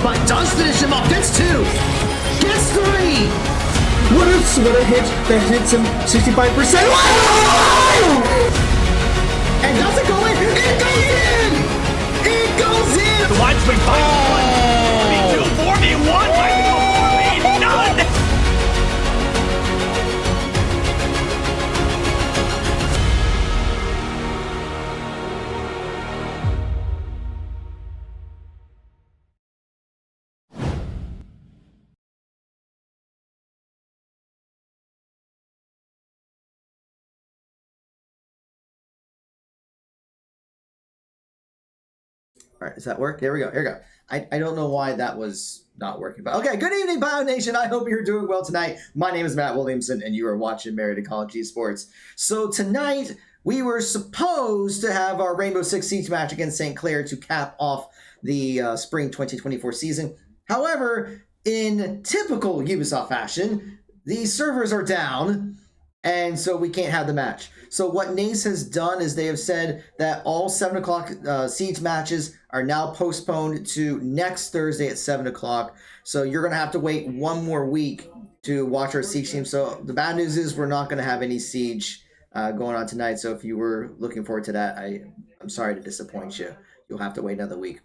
but does finish him off. Gets 2. Gets 3. What a hit that hits him 65%. Wow! And does it go in? It goes in! It goes in! The wideswing fight. 1v2, 4v1. Might be a 4v none. All right, does that work? There we go. Here we go. I don't know why that was not working, but okay. Good evening, Bio Nation. I hope you're doing well tonight. My name is Matt Williamson, and you are watching Marietta College Esports. So tonight, we were supposed to have our Rainbow Six Siege match against St. Clair to cap off the spring 2024 season. However, in typical Ubisoft fashion, the servers are down, and so we can't have the match. So what NACE has done is they have said that all 7 o'clock Siege matches are now postponed to next Thursday at 7 o'clock. So you're going to have to wait 1 more week to watch our Siege team. So the bad news is we're not going to have any Siege going on tonight. So if you were looking forward to that, I'm sorry to disappoint you. You'll have to wait another week.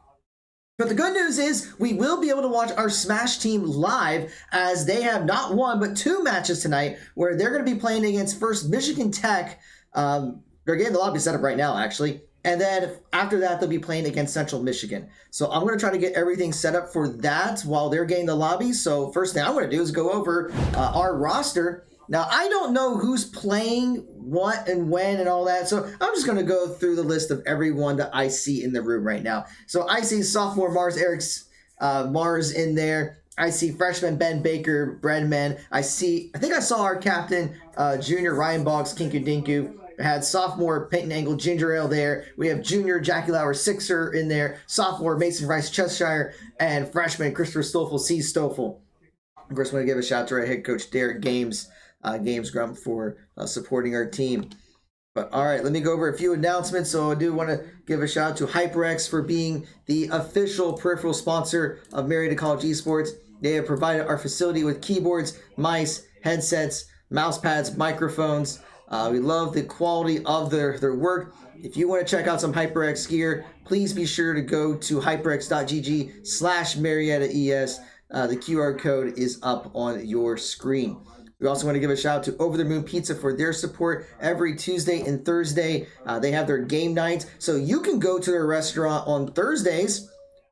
But the good news is we will be able to watch our Smash team live, as they have not 1 but 2 matches tonight where they're going to be playing against first Michigan Tech. They're getting the lobby set up right now, actually. And then after that, they'll be playing against Central Michigan. So I'm going to try to get everything set up for that while they're getting the lobby. So first thing I'm going to do is go over our roster. Now, I don't know who's playing what and when and all that, so I'm just going to go through the list of everyone that I see in the room right now. So I see sophomore Mars Eric's Mars in there. I see freshman Ben Baker, Breadman. I think I saw our captain, junior Ryan Boggs, Kinku Dinku. I had sophomore Peyton Angle Ginger Ale there. We have junior Jackie Lauer Sixer in there. Sophomore Mason Rice Cheshire. And freshman Christopher Stoffel C. Stoffel. Of course, I want to give a shout out to our head coach Derek Games Grump for supporting our team. But all right, let me go over a few announcements. So I do want to give a shout out to HyperX for being the official peripheral sponsor of Marietta College Esports. They have provided our facility with keyboards, mice, headsets, mouse pads, microphones. We love the quality of their work. If you want to check out some HyperX gear, please be sure to go to hyperx.gg/MariettaES. The QR code is up on your screen. We also want to give a shout out to Over the Moon Pizza for their support every Tuesday and Thursday. They have their game nights, so you can go to their restaurant on Thursdays,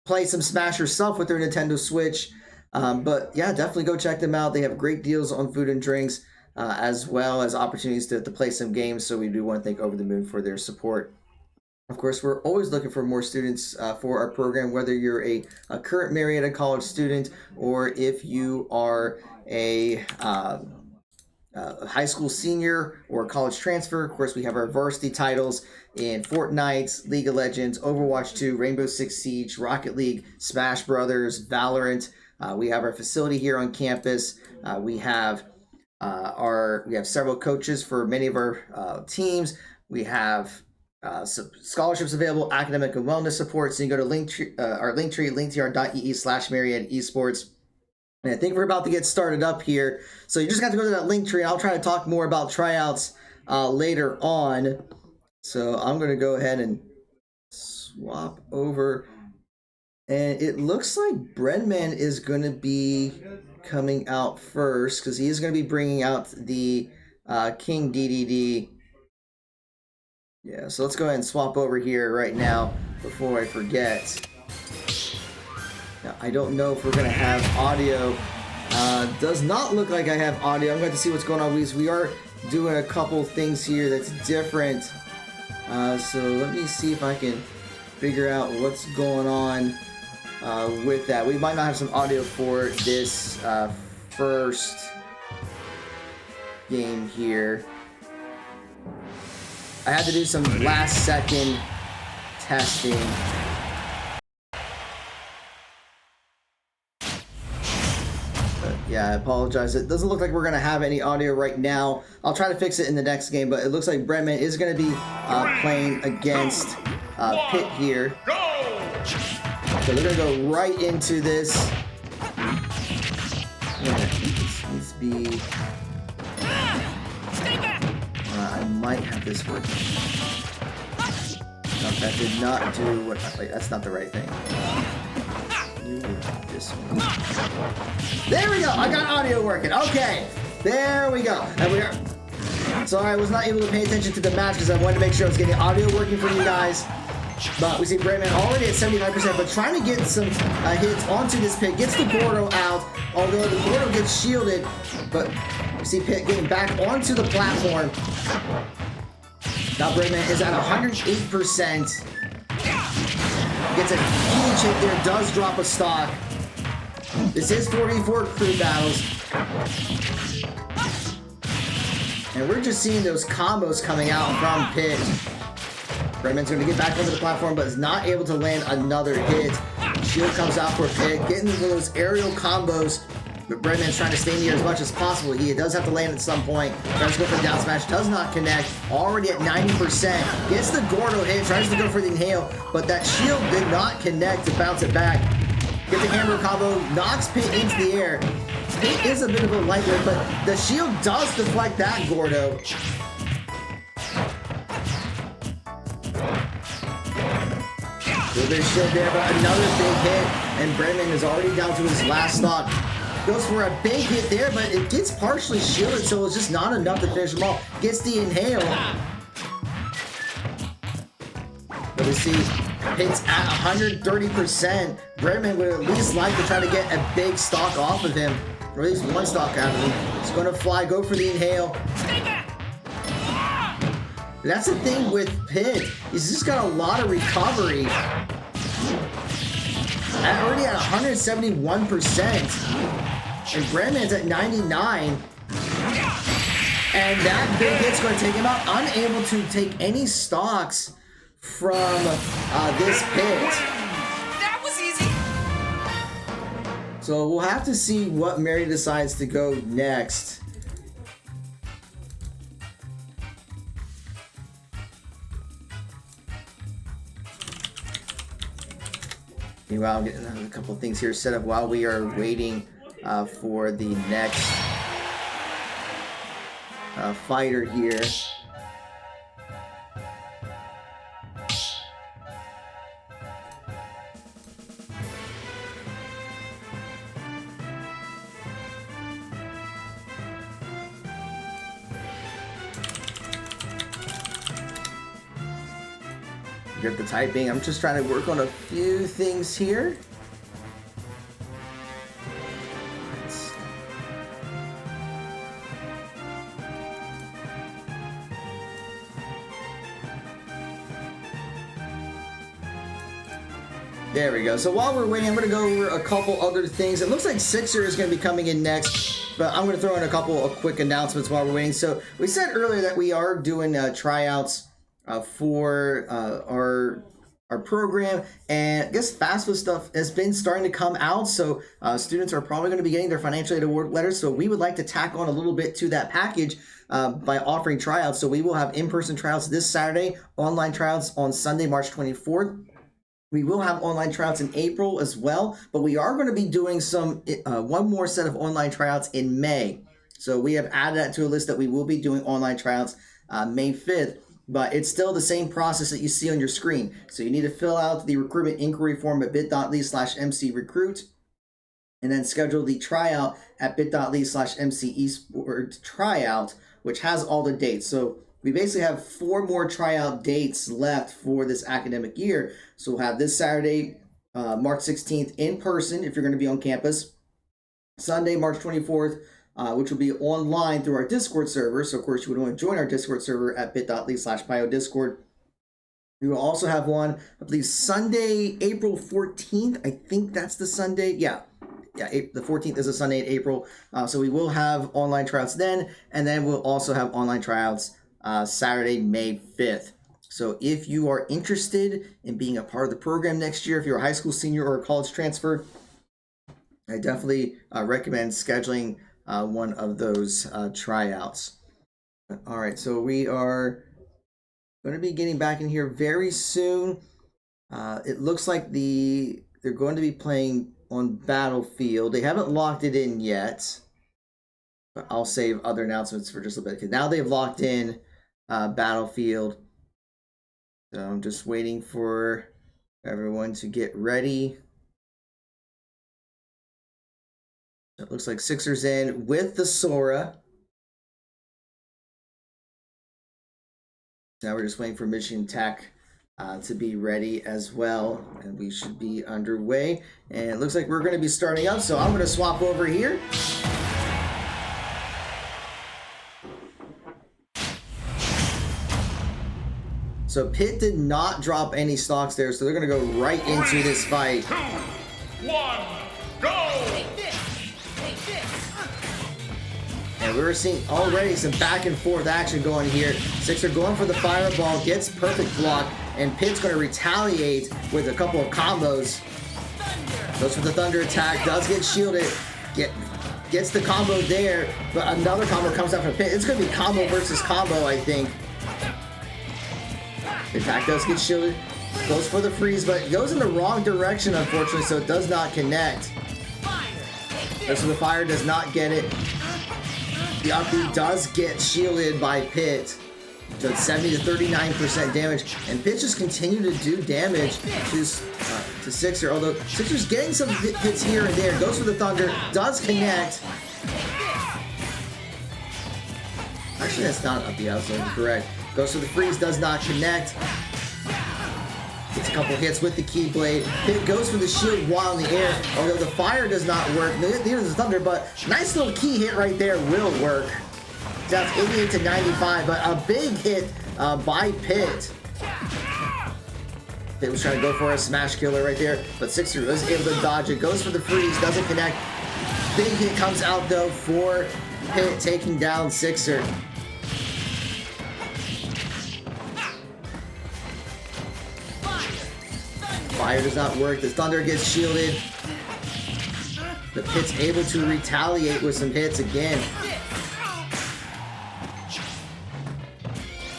play some Smash yourself with their Nintendo Switch. But yeah, definitely go check them out. They have great deals on food and drinks, as well as opportunities to play some games. So we do want to thank Over the Moon for their support. Of course, we're always looking for more students for our program, whether you're a current Marietta College student or if you are a high school senior or college transfer. Of course, we have our varsity titles in Fortnite, League of Legends, Overwatch 2, Rainbow Six Siege, Rocket League, Smash Brothers, Valorant. We have our facility here on campus. We have several coaches for many of our teams. We have scholarships available, academic and wellness support. So you can go to our Linktree, linktr.ee/Marietta Esports. And I think we're about to get started up here. So you just got to go to that link tree. I'll try to talk more about tryouts later on. So I'm going to go ahead and swap over. And it looks like Breadman is going to be coming out first, because he is going to be bringing out the King DDD. Yeah, so let's go ahead and swap over here right now before I forget. Now, I don't know if we're going to have audio. Does not look like I have audio. I'm going to see what's going on. We are doing a couple things here that's different. So let me see if I can figure out what's going on with that. We might not have some audio for this first game here. I had to do some last second testing. Yeah, I apologize. It doesn't look like we're going to have any audio right now. I'll try to fix it in the next game, but it looks like Breadman is going to be playing against Pitt here. So they're gonna go right into this. Yeah, this needs to be. I might have this working. No, that did not do what. Wait, that's not the right thing. This one. There we go. I got audio working. Okay, there we go. And we are. Sorry, I was not able to pay attention to the match because I wanted to make sure I was getting audio working for you guys. But we see Brayman already at 75%, but trying to get some hits onto this pit. Gets the Gordo out, although the Gordo gets shielded. But we see Pitt getting back onto the platform. Now Brayman is at 108%. Gets a huge hit there, does drop a stock. This is 44 crew battles. And we're just seeing those combos coming out from Pitt. Brayman's going to get back onto the platform, but is not able to land another hit. Shield comes out for Pitt, getting into those aerial combos. But Brayman's trying to stay in the air as much as possible. He does have to land at some point. Tries to go for the down smash, does not connect. Already at 90%. Gets the Gordo hit, tries to go for the inhale, but that shield did not connect to bounce it back. Get the hammer combo, knocks Pitt into the air. Pitt is a bit of a lightweight, but the shield does deflect that Gordo. A little bit of shield there, but another big hit, and Brayman is already down to his last stock. Goes for a big hit there, but it gets partially shielded, so it's just not enough to finish them off. Gets the inhale. But we see Pitt's at 130%. Brayman would at least like to try to get a big stock off of him, or at least one stock out of him. He's going to fly, go for the inhale. That's the thing with Pitt. He's just got a lot of recovery. Already at 171%. And Brayman's at 99. And that big hit's going to take him out. Unable to take any stocks from this Pitt. That was easy. So we'll have to see what Mary decides to go next. Meanwhile, I'm getting a couple of things here set up while we are waiting for the next fighter here. Get the typing. I'm just trying to work on a few things here. There we go. So while we're waiting, I'm going to go over a couple other things. It looks like Sixer is going to be coming in next, but I'm going to throw in a couple of quick announcements while we're waiting. So we said earlier that we are doing tryouts for our program, and I guess FAFSA stuff has been starting to come out, so students are probably going to be getting their financial aid award letters, so we would like to tack on a little bit to that package by offering tryouts. So we will have in-person tryouts this Saturday, online tryouts on Sunday, March 24th. We will have online tryouts in April as well, but we are going to be doing some one more set of online tryouts in May. So we have added that to a list that we will be doing online tryouts May 5th. But it's still the same process that you see on your screen. So you need to fill out the recruitment inquiry form at bit.ly/mcrecruit, and then schedule the tryout at bit.ly/mcesports tryout, which has all the dates. So we basically have 4 more tryout dates left for this academic year. So we'll have this Saturday, March 16th in person if you're going to be on campus. Sunday, March 24th, which will be online through our Discord server. So, of course, you would want to join our Discord server at bit.ly/biodiscord. We will also have one, I believe, Sunday, April 14th. I think that's the Sunday. Yeah, the 14th is a Sunday in April. So we will have online tryouts then, and then we'll also have online tryouts Saturday, May 5th. So if you are interested in being a part of the program next year, if you're a high school senior or a college transfer, I definitely recommend scheduling one of those tryouts. All right, so we are going to be getting back in here very soon. It looks like the they're going to be playing on Battlefield. They haven't locked it in yet. But I'll save other announcements for just a bit. Because now they've locked in Battlefield. So I'm just waiting for everyone to get ready. It looks like Sixers in with the Sora. Now we're just waiting for Mission Tech to be ready as well. And we should be underway. And it looks like we're going to be starting up. So I'm going to swap over here. So Pitt did not drop any stocks there, so they're going to go right into this fight. 2, 1, go! And we were seeing already some back and forth action going here. Sixer going for the fireball, gets perfect block, and Pitt's going to retaliate with a couple of combos. Goes for the thunder attack, does get shielded, gets the combo there, but another combo comes out from Pitt. It's going to be combo versus combo, I think. The attack does get shielded, goes for the freeze, but it goes in the wrong direction, unfortunately, so it does not connect. Goes for the fire, does not get it. The up B does get shielded by Pitt. So it's 70 to 39% damage, and Pitt just continue to do damage to Sixer, although Sixer's getting some hits here and there. Goes for the thunder, does connect. Actually, that's not up B, I was correct. Goes for the freeze, does not connect. Gets a couple hits with the Keyblade. Pitt goes for the shield while in the air, although the fire does not work. Neither does the thunder, but nice little key hit right there will work. That's 88 to 95, but a big hit by Pitt. Pitt was trying to go for a smash killer right there, but Sixer was able to dodge it. Goes for the freeze, doesn't connect. Big hit comes out though for Pitt, taking down Sixer. Fire does not work. The thunder gets shielded. The Pitt's able to retaliate with some hits again.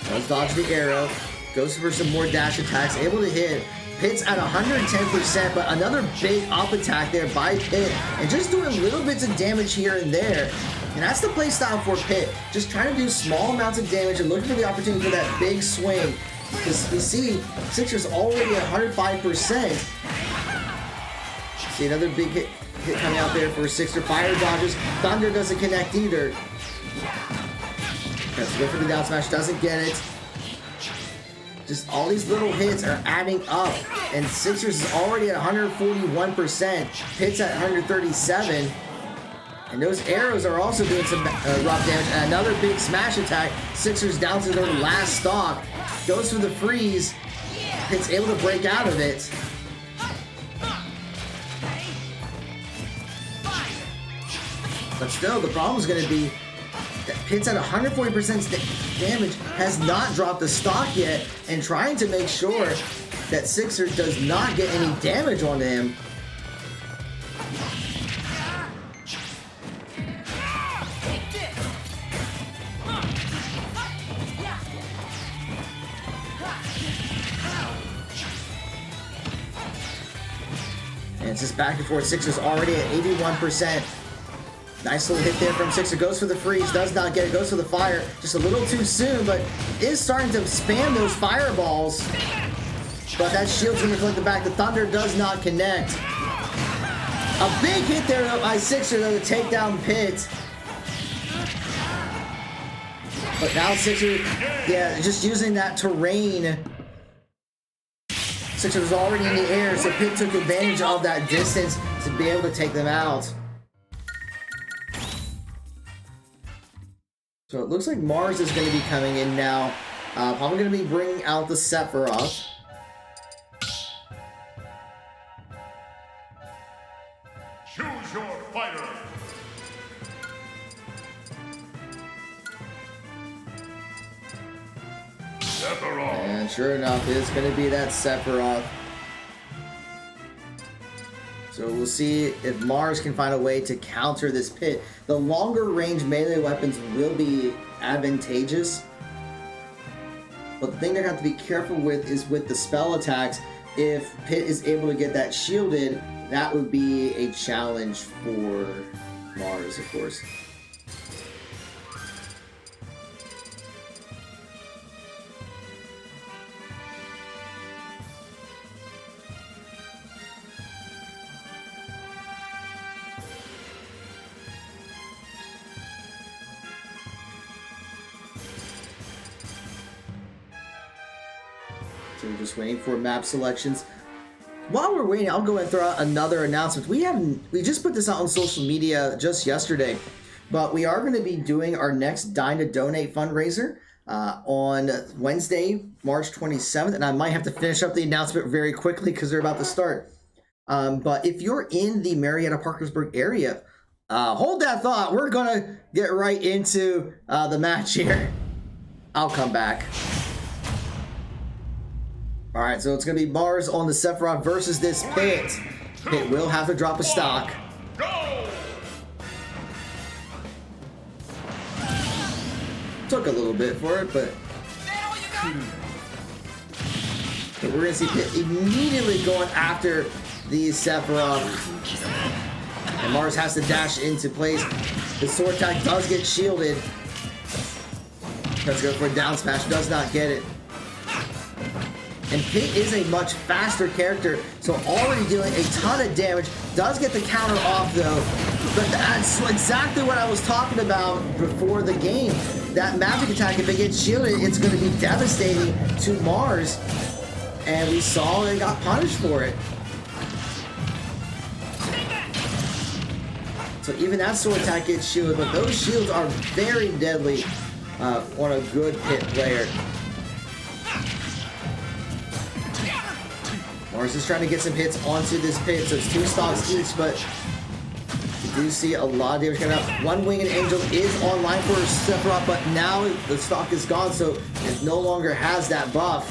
Does dodge the arrow. Goes for some more dash attacks. Able to hit. Pitt's at 110%, but another big up attack there by Pitt. And just doing little bits of damage here and there. And that's the play style for Pitt. Just trying to do small amounts of damage and looking for the opportunity for that big swing. Because we see Sixers already at 105%. See another big hit coming out there for Sixer. Fire dodges. Thunder doesn't connect either. Let's go for the down smash. Doesn't get it. Just all these little hits are adding up. And Sixers is already at 141%. Pitt's at 137. And those arrows are also doing some rough damage. And another big smash attack. Sixers down to their last stock. Goes for the freeze. Pitt's able to break out of it. But still, the problem is going to be that Pitt's at 140% damage, has not dropped the stock yet, and trying to make sure that Sixer does not get any damage onto him. And it's just back and forth. Sixer's already at 81%. Nice little hit there from Sixer. Goes for the freeze. Does not get it. Goes for the fire. Just a little too soon, but is starting to spam those fireballs. But that shield's going to reflect the back. The thunder does not connect. A big hit there by Sixer though to take down Pitt. But now Sixer, yeah, just using that terrain. Sixer was already in the air, so Pitt took advantage of that distance to be able to take them out. So it looks like Mars is going to be coming in now. Probably going to be bringing out the Sephiroth. Choose your fighter. Sephiroth. And sure enough, it's going to be that Sephiroth. So we'll see if Mars can find a way to counter this Pitt. The longer range melee weapons will be advantageous. But the thing they're going to have to be careful with is with the spell attacks, if Pitt is able to get that shielded, that would be a challenge for Mars, of course. So we're just waiting for map selections. While we're waiting, I'll go and throw out another announcement. We just put this out on social media just yesterday, but we are going to be doing our next Dine to Donate fundraiser on Wednesday, March 27th, and I might have to finish up the announcement very quickly because they're about to start. But if you're in the Marietta Parkersburg area, hold that thought. We're going to get right into the match here. I'll come back. All right, so it's going to be Mars on the Sephiroth versus this Pitt. Pitt will have to drop a stock. Go! Took a little bit for it, but we're going to see Pitt immediately going after the Sephiroth. And Mars has to dash into place. The sword attack does get shielded. Let's go for a down smash. Does not get it. And Pitt is a much faster character, so already dealing a ton of damage. Does get the counter off though, but that's exactly what I was talking about before the game. That magic attack, if it gets shielded, it's going to be devastating to Mars. And we saw it got punished for it. So even that sword attack gets shielded, but those shields are very deadly on a good Pitt player. Mars is trying to get some hits onto this Pitt, so it's 2 stocks each, but you do see a lot of damage coming out. One Winged Angel is online for Sephiroth, but now the stock is gone, so it no longer has that buff.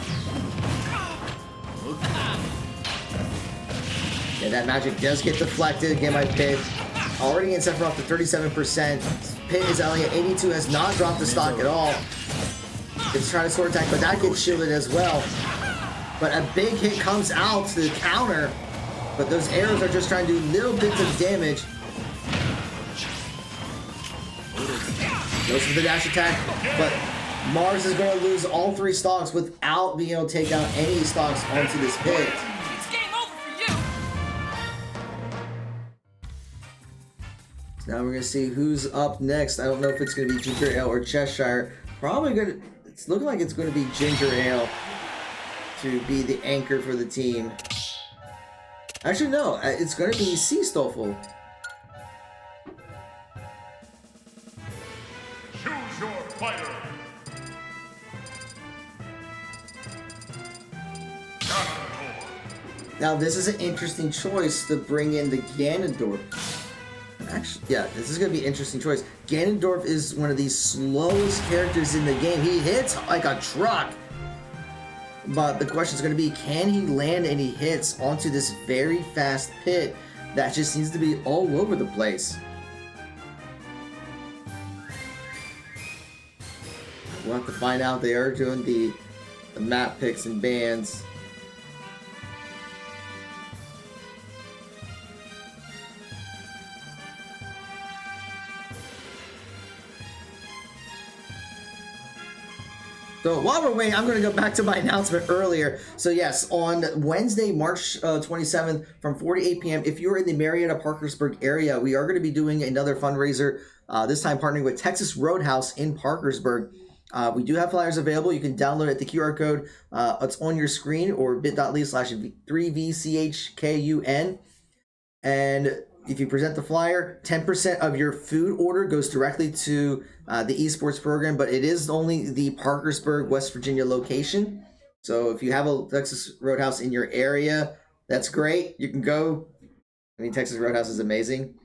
Yeah, that magic does get deflected again by Pitt. Already in Sephiroth to 37%. Pitt is only at 82, has not dropped the stock at all. It's trying to sword attack, but that gets shielded as well. But a big hit comes out to the counter, but those arrows are just trying to do little bits of damage. Goes for the dash attack, but Mars is going to lose all 3 stocks without being able to take out any stocks onto this Pitt. It's game over for you. Now we're going to see who's up next. I don't know if it's going to be Ginger Ale or Cheshire. Probably going to, it's looking like it's going to be Ginger Ale to be the anchor for the team. Actually, no, it's going to be Sea Stoffel. Choose your fighter. Now, this is an interesting choice to bring in the Ganondorf. Actually, yeah, this is going to be an interesting choice. Ganondorf is one of the slowest characters in the game. He hits like a truck. But the question is going to be, can he land any hits onto this very fast Pitt that just seems to be all over the place? We'll have to find out. They are doing the map picks and bans. So while we're waiting, I'm going to go back to my announcement earlier. So yes, on Wednesday, March 27th from 4 to 8 p.m., if you're in the Marietta Parkersburg area, we are going to be doing another fundraiser, this time partnering with Texas Roadhouse in Parkersburg. We do have flyers available. You can download it at the QR code. It's on your screen or bit.ly/3VCHKUN. And if you present the flyer, 10% of your food order goes directly to the esports program, but it is only the Parkersburg, West Virginia location. So if you have a Texas Roadhouse in your area, that's great. You can go. I mean, Texas Roadhouse is amazing,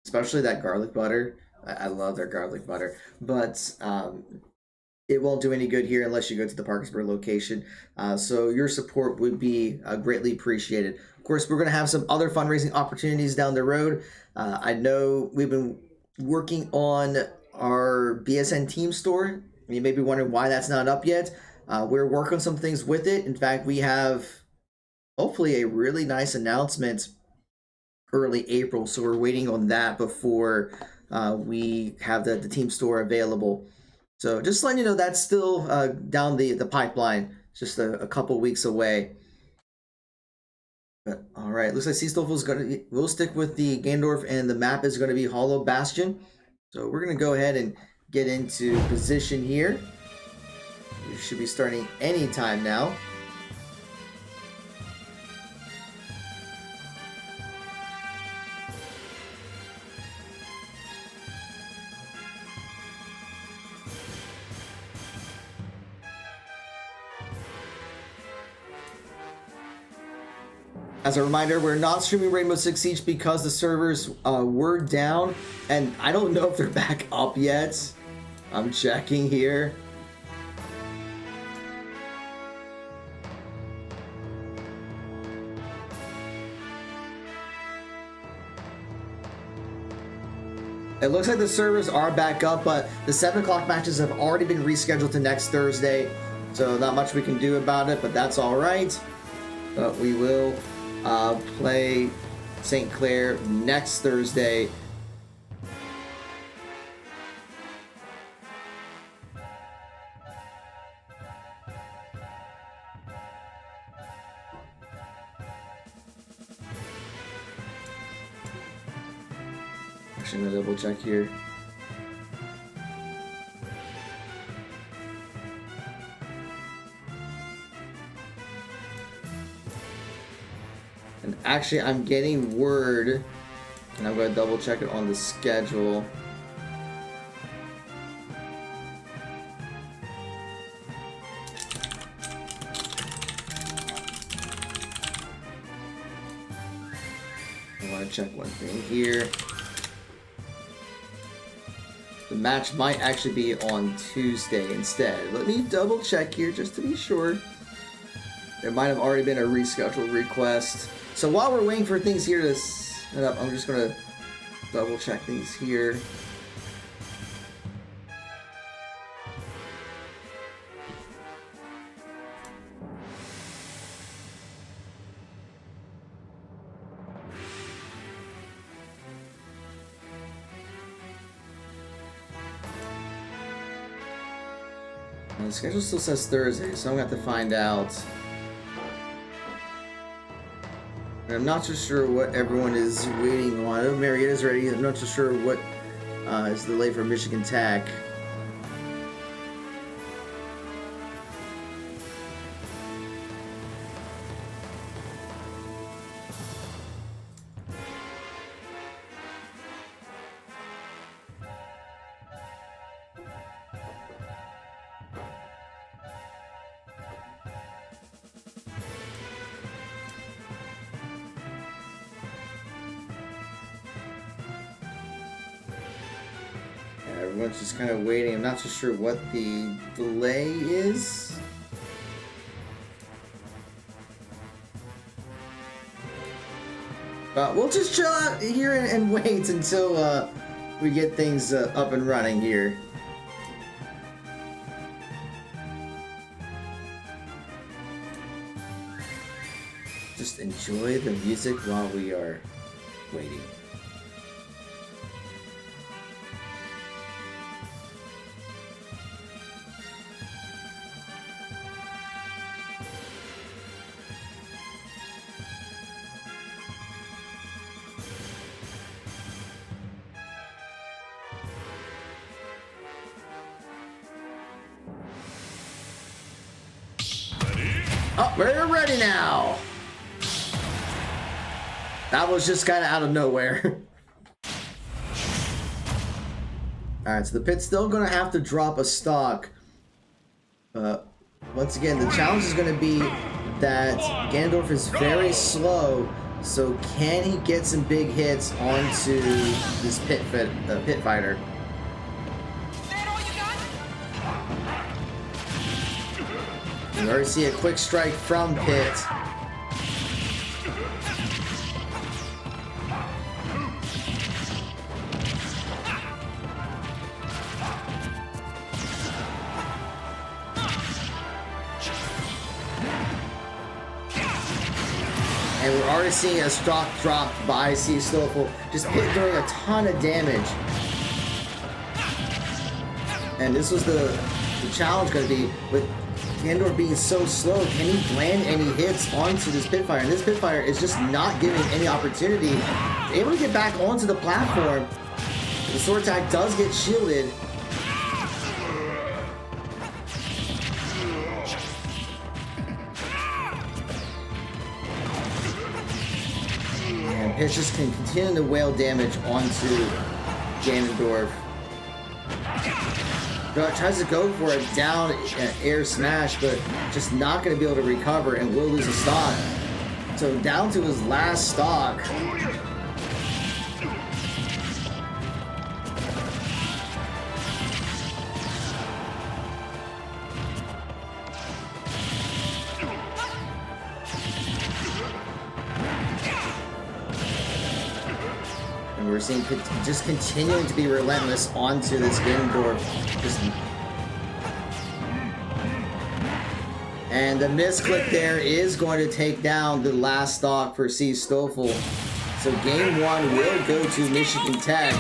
especially that garlic butter. I love their garlic butter, but it won't do any good here unless you go to the Parkersburg location. So your support would be greatly appreciated. Of course, we're going to have some other fundraising opportunities down the road. I know we've been working on our BSN team store. You may be wondering why that's not up yet. We're working on some things with it. In fact, we have hopefully a really nice announcement early April. So we're waiting on that before we have the team store available. So just letting you know that's still down the pipeline, just a couple weeks away. But all right, looks like Seastoffel's we'll stick with the Gandorf, and the map is going to be Hollow Bastion. So we're going to go ahead and get into position here. We should be starting anytime now. As a reminder, we're not streaming Rainbow Six Siege because the servers were down, and I don't know if they're back up yet. I'm checking here. It looks like the servers are back up, but the 7 o'clock matches have already been rescheduled to next Thursday, so not much we can do about it, but that's all right. But we will play St. Clair next Thursday. Actually, I'm gonna double check here. And actually, I'm getting word, and I'm going to double check it on the schedule. I want to check one thing here. The match might actually be on Tuesday instead. Let me double check here just to be sure. There might have already been a rescheduled request. So while we're waiting for things here to set up, I'm just going to double check things here. The schedule still says Thursday, so I'm going to have to find out. And I'm not too sure what everyone is waiting on. I know Marietta's ready. I'm not too sure what is delayed for Michigan Tech. Everyone's just kind of waiting. I'm not too sure what the delay is. But we'll just chill out here and wait until we get things up and running here. Just enjoy the music while we are waiting. Oh, we're ready now. That was just kind of out of nowhere. Alright, so the pit's still going to have to drop a stock. Once again, the challenge is going to be that Gandorf is very slow, so can he get some big hits onto this pit fighter? We already see a quick strike from Pit. already seeing a stock drop by C Stoffel. Just Pit doing a ton of damage. And this was the challenge going to be with Ganondorf being so slow. Can he land any hits onto this Pitfire? And this Pitfire is just not giving any opportunity. Able to get back onto the platform. The sword attack does get shielded. And Pitch just can continue to wail damage onto Ganondorf. Tries to go for a down air smash, but just not going to be able to recover and will lose a stock. So down to his last stock. And we're seeing just continuing to be relentless onto this Ganondorf. And the misclick there is going to take down the last stock for C Stoffel. So game one will go to Michigan Tech.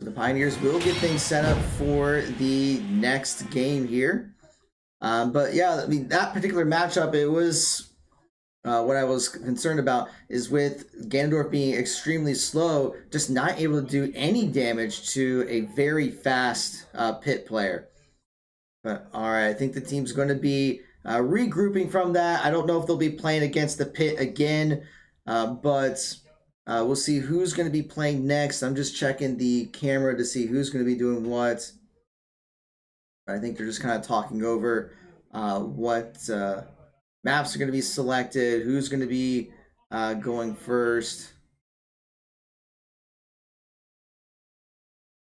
The Pioneers will get things set up for the next game here. But yeah, I mean, that particular matchup, it was what I was concerned about is with Ganondorf being extremely slow, just not able to do any damage to a very fast Pit player. But all right, I think the team's going to be regrouping from that. I don't know if they'll be playing against the Pit again, but we'll see who's going to be playing next. I'm just checking the camera to see who's going to be doing what. I think they're just kind of talking over what maps are going to be selected, who's going to be going first.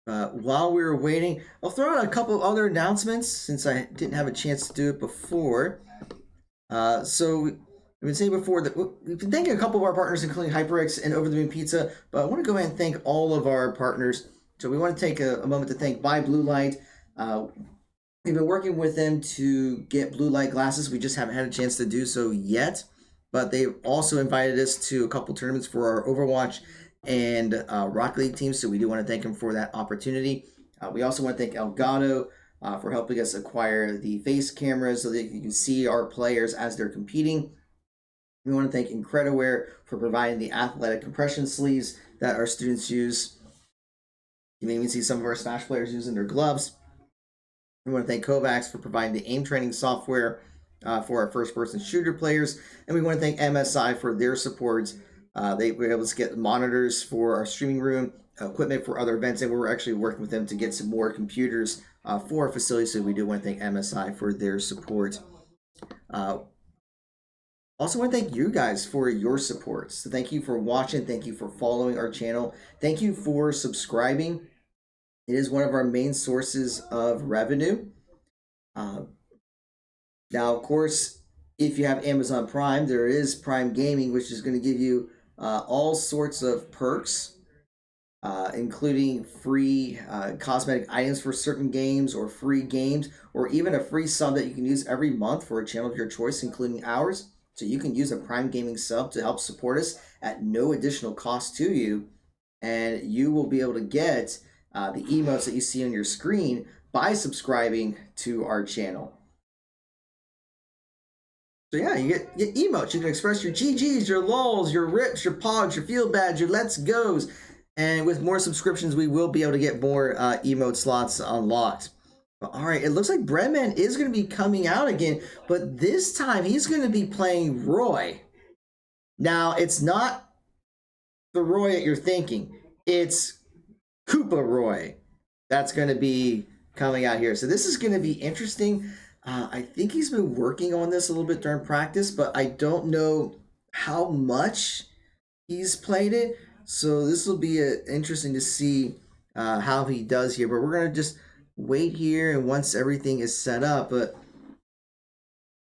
While we were waiting, I'll throw out a couple of other announcements since I didn't have a chance to do it before. So I've been saying before that we've been thanking a couple of our partners, including HyperX and Over the Moon Pizza, but I want to go ahead and thank all of our partners. So we want to take a moment to thank Buy Blue Light. We've been working with them to get blue light glasses. We just haven't had a chance to do so yet, but they also invited us to a couple tournaments for our Overwatch and Rocket League teams, so we do want to thank them for that opportunity. We also want to thank Elgato for helping us acquire the face cameras so that you can see our players as they're competing. We want to thank Incrediwear for providing the athletic compression sleeves that our students use. You may even see some of our Smash players using their gloves. We want to thank Kovacs for providing the aim training software for our first-person shooter players. And we want to thank MSI for their support. They were able to get monitors for our streaming room, equipment for other events, and we're actually working with them to get some more computers for our facility. So we do want to thank MSI for their support. Also want to thank you guys for your support. So thank you for watching. Thank you for following our channel. Thank you for subscribing. It is one of our main sources of revenue. Now, of course, if you have Amazon Prime, there is Prime Gaming, which is going to give you all sorts of perks, including free cosmetic items for certain games or free games, or even a free sub that you can use every month for a channel of your choice, including ours. So you can use a Prime Gaming sub to help support us at no additional cost to you, and you will be able to get the emotes that you see on your screen by subscribing to our channel. So yeah, you get emotes. You can express your GGs, your LOLs, your rips, your pogs, your field badge, your let's goes. And with more subscriptions, we will be able to get more emote slots unlocked. But, all right, it looks like Breadman is going to be coming out again, but this time he's going to be playing Roy. Now, it's not the Roy that you're thinking. It's Koopa Roy that's going to be coming out here. So this is going to be interesting. I think he's been working on this a little bit during practice, but I don't know how much he's played it. So this will be interesting to see how he does here. But we're going to just wait here, and once everything is set up. But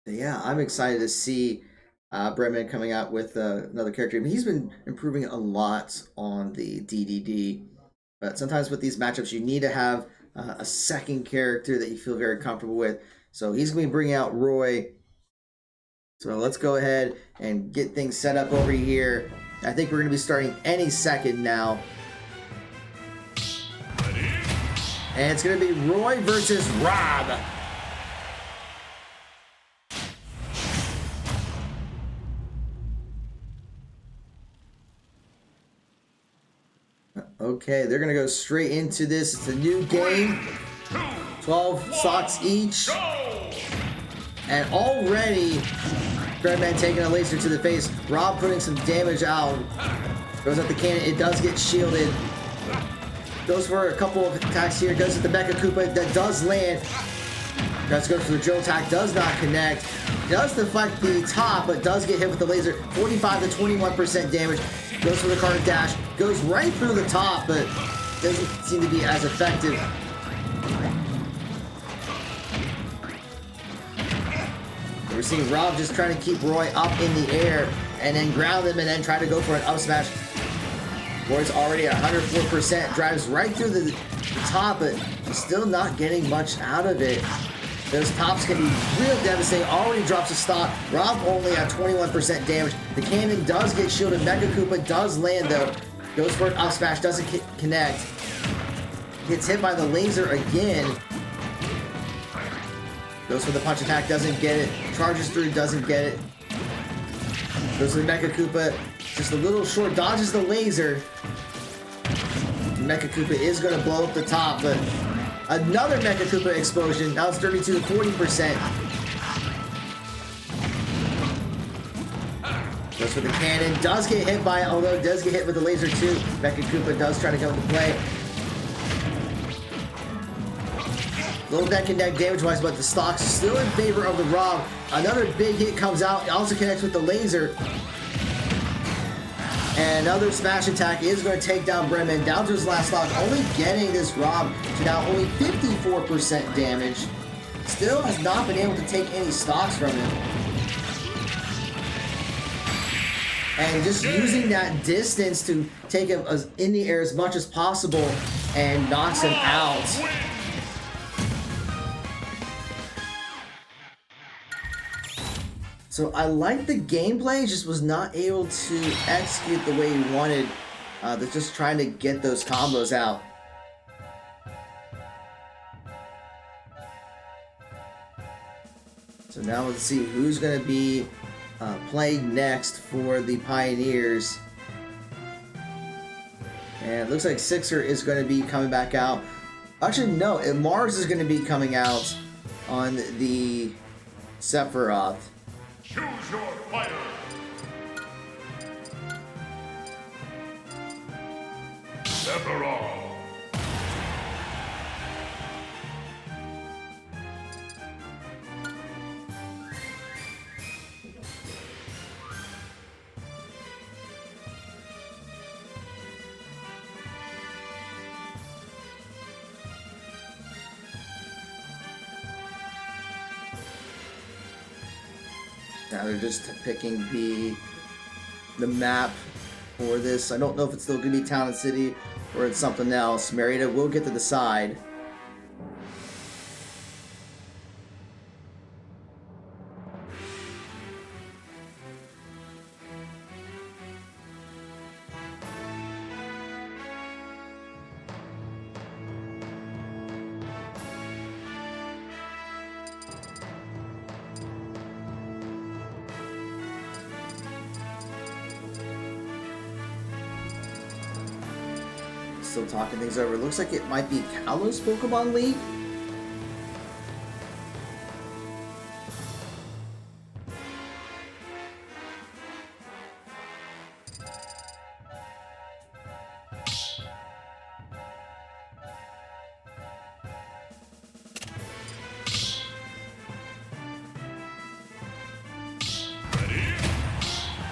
yeah, I'm excited to see Bremen coming out with another character. I mean, he's been improving a lot on the DDD. But sometimes with these matchups, you need to have a second character that you feel very comfortable with. So he's going to be bringing out Roy. So let's go ahead and get things set up over here. I think we're going to be starting any second now. And it's going to be Roy versus Rob. Okay, they're going to go straight into this. It's a new game. 12 stocks each. And already, Breadman taking a laser to the face. Rob putting some damage out. Goes at the cannon. It does get shielded. Goes for a couple of attacks here. Goes at the Mecha Koopa. That does land. Does go for the drill attack. Does not connect. Does deflect the top, but does get hit with the laser. 45 to 21% damage. Goes for the card dash. Goes right through the top, but doesn't seem to be as effective. We're seeing Rob just trying to keep Roy up in the air and then ground him and then try to go for an up smash. Roy's already at 104%, drives right through the top, but still not getting much out of it. Those tops can be real devastating. Already drops a stock. Rob only at 21% damage. The cannon does get shielded. Mecha Koopa does land though. Goes for an up smash, doesn't connect. Gets hit by the laser again. Goes for the punch attack, doesn't get it. Charges through, doesn't get it. Goes for the Mecha Koopa, just a little short, dodges the laser. Mecha Koopa is going to blow up the top, but another Mecha Koopa explosion. Now it's 32 to 40%. Goes for the cannon, does get hit by it, although it does get hit with the laser too. Mecha Koopa does try to come into play. Little neck and neck damage-wise, but the stock's still in favor of the Rob. Another big hit comes out. It also connects with the laser. And another smash attack is going to take down Bremen. Down to his last stock, only getting this Rob to now only 54% damage. Still has not been able to take any stocks from him. And just using that distance to take him in the air as much as possible and knocks him out. So I like the gameplay, just was not able to execute the way he wanted. They're just trying to get those combos out. So now let's see who's going to be playing next for the Pioneers. And it looks like Sixer is going to be coming back out. Actually, no, Mars is going to be coming out on the Sephiroth. Choose your fighter. Sephiroth. Now they're just picking the map for this. I don't know if it's still going to be Town and City or it's something else. Marietta will get to decide. Still talking things over. Looks like it might be Kalos Pokemon League.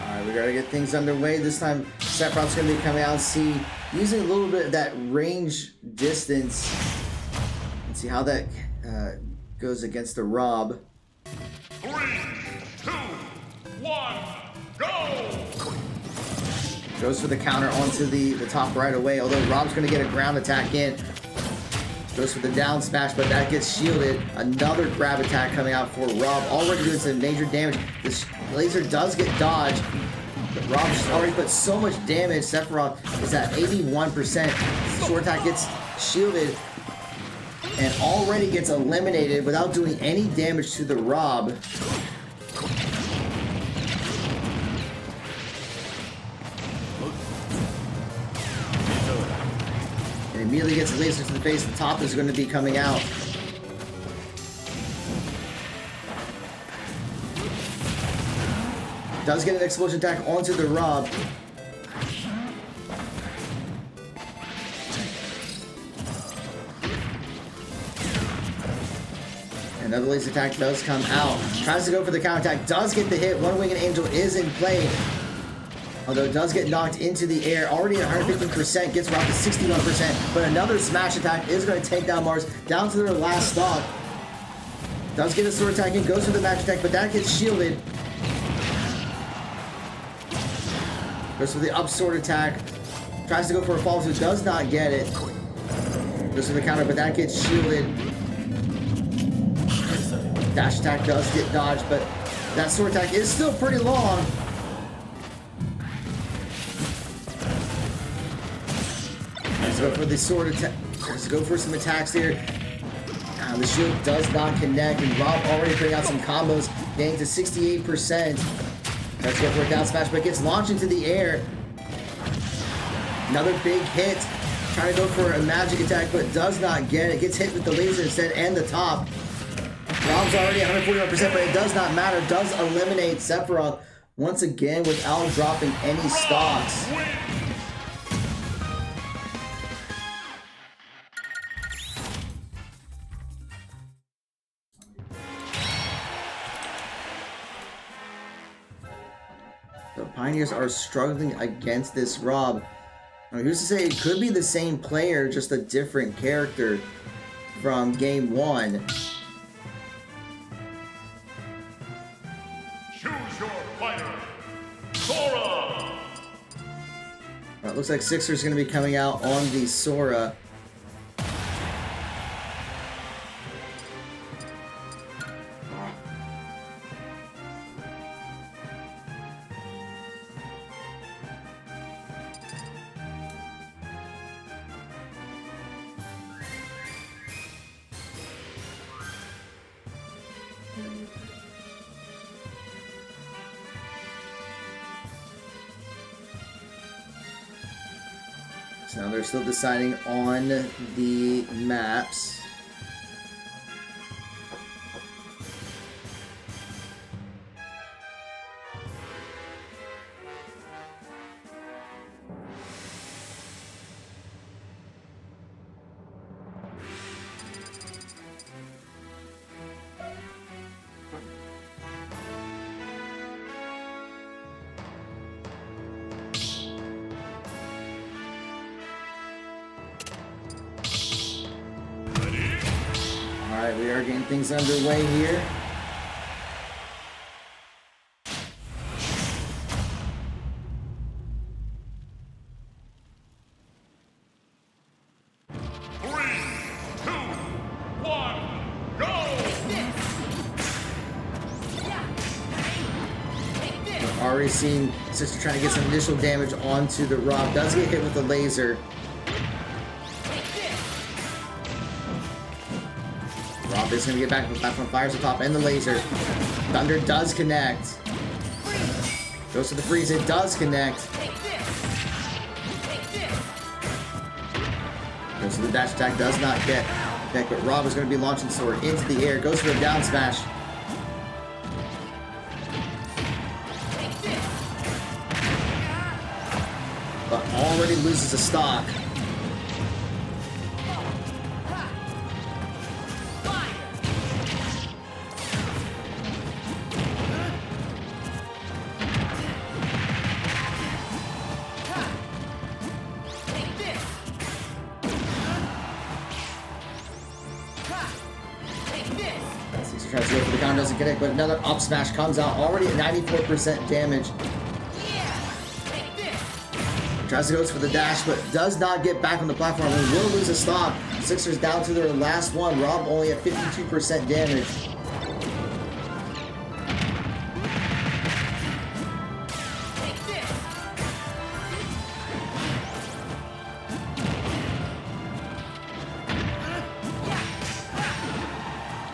Alright, we gotta get things underway. This time Sephiroth's gonna be coming out and see, using a little bit of that range distance, and see how that goes against the Rob. 3, 2, 1, go! Goes for the counter onto the top right away, although Rob's going to get a ground attack in. Goes for the down smash, but that gets shielded. Another grab attack coming out for Rob. Already doing some major damage. This laser does get dodged. But Rob's already put so much damage. Sephiroth is at 81%. Sword attack gets shielded and already gets eliminated without doing any damage to the Rob. And immediately gets a laser to the face. The top is going to be coming out. Does get an explosion attack onto the Rob. Another laser attack does come out. Tries to go for the counter attack. Does get the hit. One Winged Angel is in play. Although it does get knocked into the air. Already at 115%. Gets Rob to 61%. But another smash attack is going to take down Mars. Down to their last stock. Does get a sword attack in. Goes for the match attack. But that gets shielded. Goes for the up sword attack. Tries to go for a fall, so does not get it. Goes for the counter, but that gets shielded. Dash attack does get dodged, but that sword attack is still pretty long. Let's go for the sword attack. Let's go for some attacks here. The shield does not connect, and Rob already putting out some combos, getting to 68%. Let's go for a down smash, but gets launched into the air. Another big hit. Trying to go for a magic attack, but does not get it. Gets hit with the laser instead and the top. Rob's already 141%, but it does not matter. Does eliminate Sephiroth once again without dropping any stocks. The Pioneers are struggling against this Rob. I mean, who's to say it could be the same player, just a different character from game one. Choose your fighter. Sora. It looks like Sixer's going to be coming out on the Sora. So now they're still deciding on the maps. Alright, we are getting things underway here. Already seen Sister trying to get some initial damage onto the Rob. Does get hit with the laser. Rob is going to get back from the platform, fires the top and the laser. Thunder does connect. Goes to the freeze, it does connect. Goes to the dash attack, does not get connect, but Rob is going to be launching sword into the air. Goes for a down smash. But already loses a stock. Tries to go for the counter, doesn't get it, but another up smash comes out, already at 94% damage. Tries to go for the dash, but does not get back on the platform and will lose a stock. Sixers down to their last one. Rob only at 52% damage.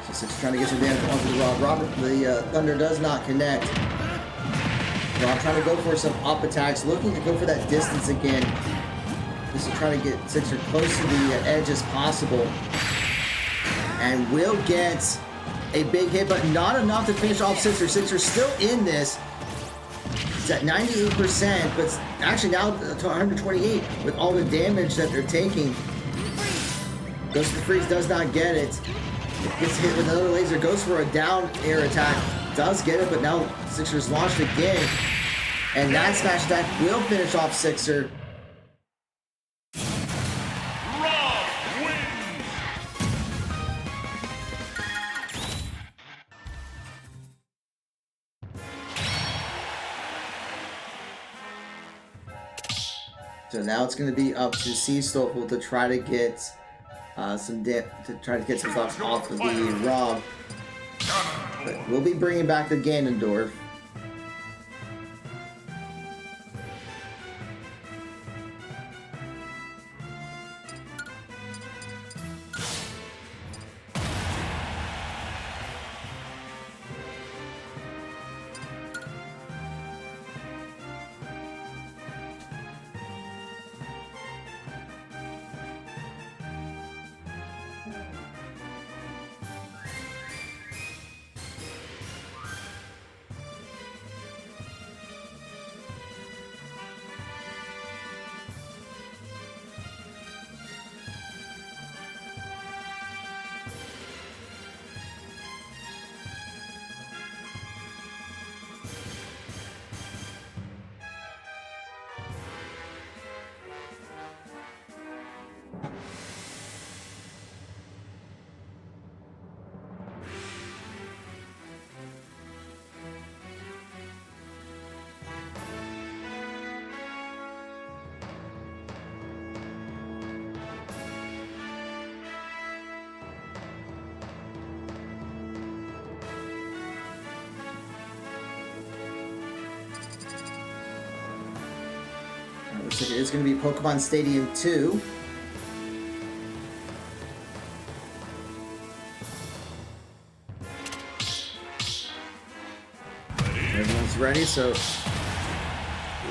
So Sixers trying to get some damage onto Rob. Robert, the Thunder does not connect. Rob trying to go for some up attacks, looking to go for that distance again. Just to try to get Sixer close to the edge as possible. And will get a big hit, but not enough to finish off Sixer. Sixer's still in this. It's at 98%, but actually now to 128 with all the damage that they're taking. Goes for the freeze, does not get it. Gets hit with another laser, goes for a down air attack. Does get it, but now Sixer's launched again. And that smash attack will finish off Sixer. So now it's going to be up to C Stoffel to try to get some stuff off of the Rob. But we'll be bringing back the Ganondorf. Looks like it is going to be Pokemon Stadium 2. Everyone's ready, so it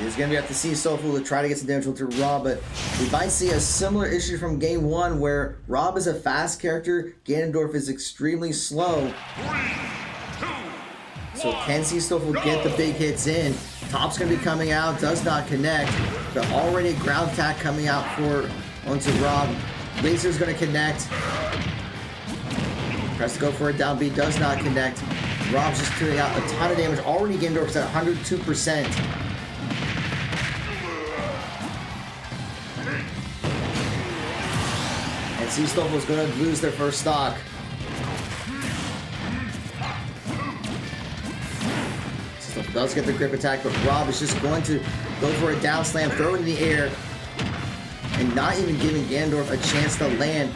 is going to be up to C Stoffel to try to get some damage to Rob, but we might see a similar issue from Game 1 where Rob is a fast character, Ganondorf is extremely slow. So can C Stoffel get the big hits in? Top's going to be coming out, does not connect, but already ground attack coming out onto Rob. Laser's going to connect. Tries to go for a down B, does not connect. Rob's just doing out a ton of damage. Already Ganondorf's at 102%. And C Stoffel's going to lose their first stock. Does get the grip attack, but Rob is just going to go for a down slam, throw it in the air, and not even giving Ganondorf a chance to land.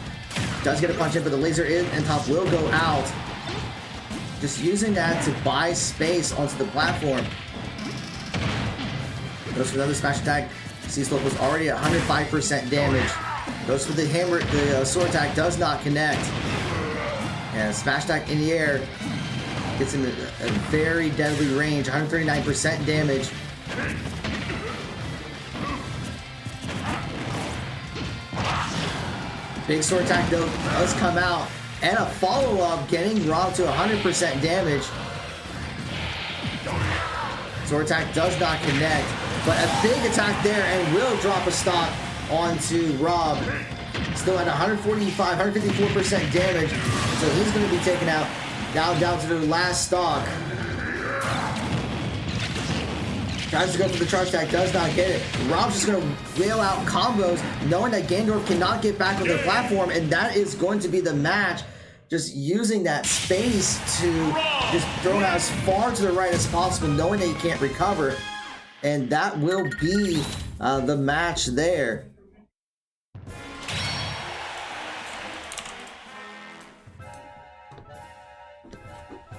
Does get a punch in, but the laser in and Top will go out. Just using that to buy space onto the platform. Goes for another smash attack. C-Slope was already at 105% damage. Goes for the hammer, the sword attack, does not connect. And smash attack in the air. Gets him a very deadly range, 139% damage. Big sword attack though does come out, and a follow-up getting Rob to 100% damage. Sword attack does not connect, but a big attack there and will drop a stock onto Rob. Still at 145, 154% damage, so he's going to be taken out. Now down to the last stock. Tries to go for the charge attack, does not get it. Rob's just going to wheel out combos, knowing that Ganondorf cannot get back on the platform, and that is going to be the match. Just using that space to just throw it out as far to the right as possible, knowing that he can't recover. And that will be the match there.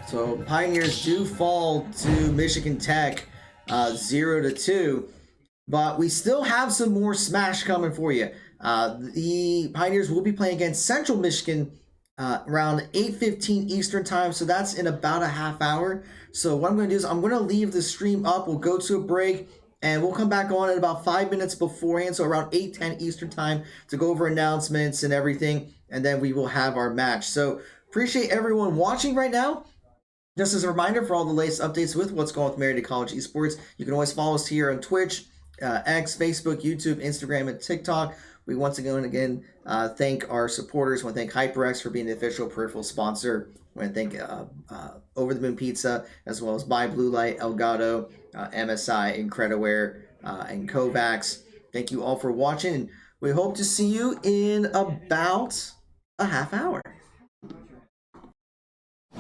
So Pioneers do fall to Michigan Tech 0-2, but we still have some more Smash coming for you. The Pioneers will be playing against Central Michigan around 8:15 Eastern time, so that's in about a half hour. So what I'm going to do is I'm going to leave the stream up. We'll go to a break, and we'll come back on at about 5 minutes beforehand, so around 8:10 Eastern time, to go over announcements and everything, and then we will have our match. So appreciate everyone watching right now. Just as a reminder, for all the latest updates with what's going on with Marietta College Esports, you can always follow us here on Twitch, X, Facebook, YouTube, Instagram, and TikTok. We once again thank our supporters. I want to thank HyperX for being the official peripheral sponsor. I want to thank Over the Moon Pizza, as well as Buy Blue Light, Elgato, MSI, Incrediware, and Kovacs. Thank you all for watching, and we hope to see you in about a half hour.